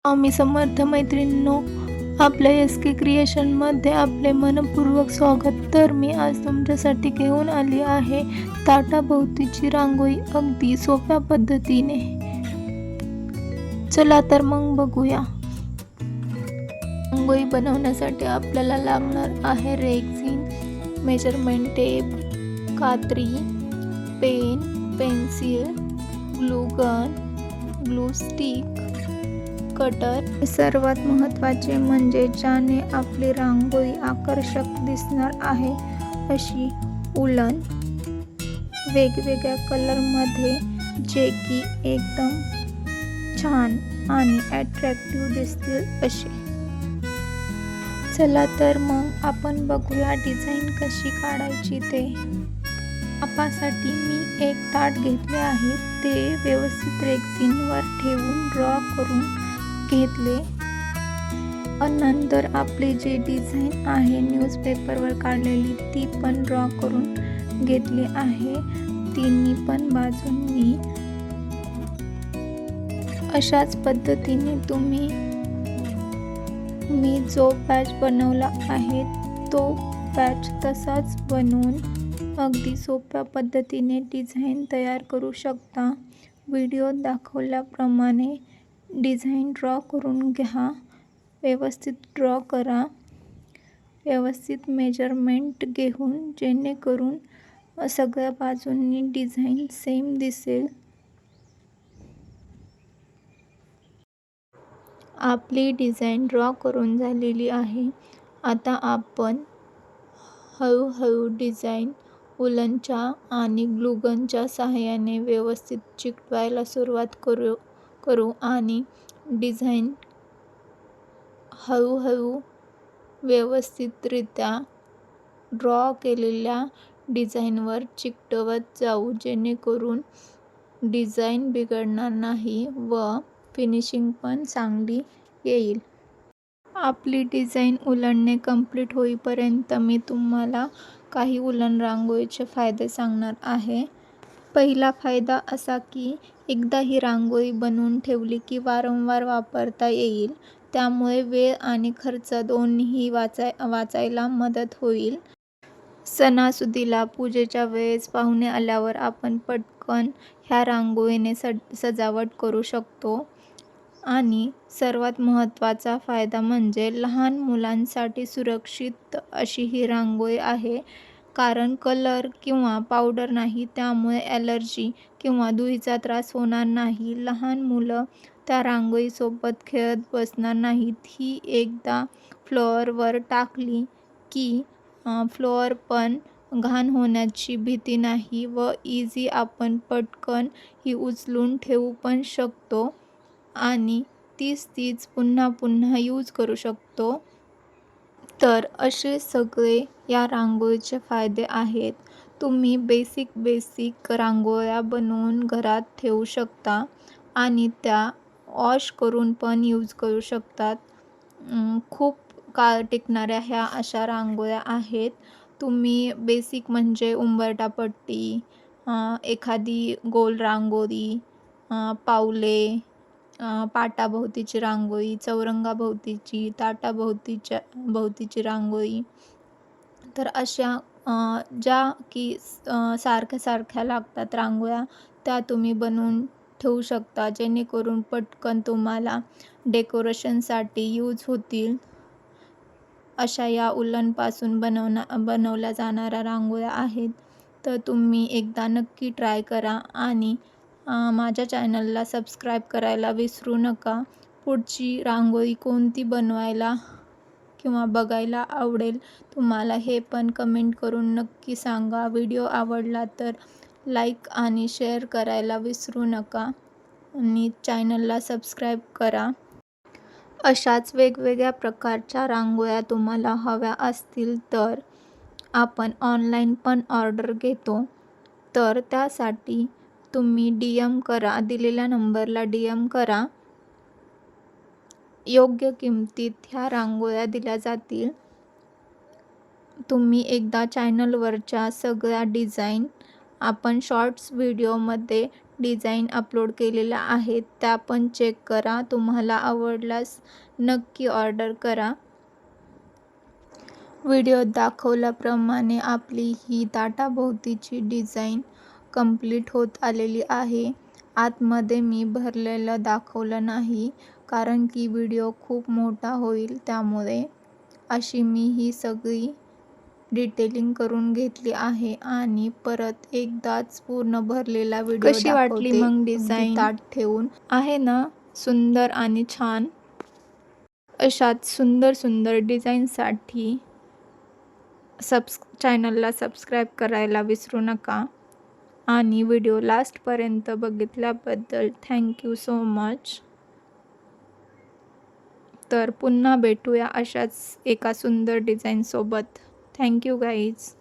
स्वामी समर्थ मैत्रिणींनो, आपल्या एस.के. क्रिएशनमध्ये आपले मनपूर्वक स्वागत. तर मी आज तुमच्यासाठी घेऊन आली आहे ताटाभोवतीची रांगोळी अगदी सोप्या पद्धतीने. चला तर मग बघूया. रांगोळी बनवण्यासाठी आपल्याला लागणार आहे रेक्झिन, मेजरमेंट टेप, कात्री, pen, pencil, glue gun, glue stick, cutter. सर्वात महत्त्वाचे म्हणजे ज्याने आपली रांगोळी आकर्षक दिसणार आहे अशी उलन, वेगवेगळ्या कलरमध्ये, जे की एकदम छान आणि अट्रॅक्टिव्ह दिसतील असे. चला तर मग आपण बघूया डिझाईन कशी काढायची ते. मापासाठी मी एक ताट घेतले आहे. ते व्यवस्थित रेक्झिनवर ठेवून ड्रॉ करून घेतले. नंतर आपली जी डिझाईन आहे न्यूजपेपरवर काढलेली ती पण ड्रॉ करून घेतली आहे. तिन्ही पण बाजूंनी अशाच पद्धतीने मी जो पॅच बनवला आहे तो पॅच तसाच बनवून अगदी सोप्या पद्धतीने डिझाईन तयार करू शकता. व्हिडिओत दाखवल्याप्रमाणे डिझाईन ड्रॉ करून घ्या. व्यवस्थित ड्रॉ करा, व्यवस्थित मेजरमेंट घेऊन, जेणेकरून सगळ्या बाजूंनी डिझाईन सेम दिसेल. आपली डिझाईन ड्रॉ करून झालेली आहे. आता आपण हळूहळू डिझाईन उलनच्या आणि ग्लूगनच्या सहाय्याने व्यवस्थित चिकटवायला सुरुवात करू आणि डिझाईन हळूहळू व्यवस्थितरित्या ड्रॉ केलेल्या डिझाईनवर चिकटवत जाऊ, जेणेकरून डिझाईन बिघडणार नाही व फिनिशिंग पण चांगली येईल. आपली डिझाईन उलनने कंप्लीट होईपर्यंत मी तुम्हाला काही उलन रांगोळीचे फायदे सांगणार आहे. पहिला फायदा असा की एकदा ही रांगोळी बनवून ठेवली की वारंवार वापरता येईल. त्यामुळे वेळ आणि खर्च दोन्हीही वाचायला मदत होईल. सणासुदीला, पूजेच्या वेळेस पाहुणे आल्यावर आपण पटकन ह्या रांगोळीने सजावट करू शकतो. आणि सर्वात महत्त्वाचा फायदा म्हणजे लहान मुलांसाठी सुरक्षित अशी ही रांगोळी आहे. कारण कलर किंवा पावडर नाही, त्यामुळे ॲलर्जी किंवा धुळीचा त्रास होणार नाही. लहान मुलं त्या रांगोळीसोबत खेळत बसणार नाहीत. ही एकदा फ्लोअरवर टाकली की फ्लोअर पण घाण होण्याची भीती नाही व इझी आपण पटकन ही उचलून ठेवू पण शकतो आणि तीच पुन्हा पुन्हा यूज करू शकतो. तर असे सगळे या रांगोळीचे फायदे आहेत. तुम्ही बेसिक रांगोळ्या बनवून घरात ठेवू शकता आणि त्या वॉश करून पण यूज करू शकतात. खूप काळ टिकणाऱ्या ह्या अशा रांगोळ्या आहेत. तुम्ही बेसिक म्हणजे उंबरठा पट्टी, एखादी गोल रांगोळी, पाऊले, पाटाभोवतीची रांगोळी, चौरंगाभोवतीची, भोवतीची रांगोळी, तर अशा ज्या की सारख्या लागतात रांगोळ्या, त्या तुम्ही बनवून ठेवू शकता, जेणेकरून पटकन तुम्हाला डेकोरेशनसाठी यूज होतील. अशा या उलनपासून बनवल्या जाणाऱ्या रांगोळ्या आहेत. तर तुम्ही एकदा नक्की ट्राय करा आणि माझ्या चॅनलला सबस्क्राईब करायला विसरू नका. पुढची रांगोळी कोणती बनवायला किंवा बघायला आवडेल तुम्हाला हे पण कमेंट करून नक्की सांगा. व्हिडिओ आवडला तर लाईक आणि शेअर करायला विसरू नका आणि चॅनलला सबस्क्राईब करा. अशाच वेगवेगळ्या प्रकारच्या रांगोळ्या तुम्हाला हव्या असतील तर आपण ऑनलाईन पण ऑर्डर घेतो. तर त्यासाठी तुम्ही DM करा, दिलेल्या नंबरला DM करा. योग्य किमतीत ह्या रांगोळ्या दिल्या जातील. तुम्ही एकदा चॅनलवरच्या सगळ्या डिझाईन आपण शॉर्ट्स व्हिडिओमध्ये डिझाईन अपलोड केलेल्या आहेत, त्या पण चेक करा. तुम्हाला आवडल्यास नक्की ऑर्डर करा. व्हिडिओत दाखवल्याप्रमाणे आपली ही ताटाभोवतीची डिझाईन कंप्लीट होत आलेली आहे. आतमध्ये मी भरलेलं दाखवलं नाही, कारण की व्हिडिओ खूप मोठा होईल, त्यामुळे अशी मी ही सगळी डिटेलिंग करून घेतली आहे आणि परत एकदाच पूर्ण भरलेला व्हिडिओ कशी वाटली दाखवते. मग डिझाईन ताट ठेवून आहे ना सुंदर आणि छान. अशाच सुंदर सुंदर डिझाईनसाठी चॅनलला सबस्क्राईब करायला विसरू नका. आणि व्हिडिओ लास्टपर्यंत बघितल्याबद्दल थँक्यू सो मच. तर पुन्हा भेटूया अशाच एका सुंदर डिझाईनसोबत. Thank you guys.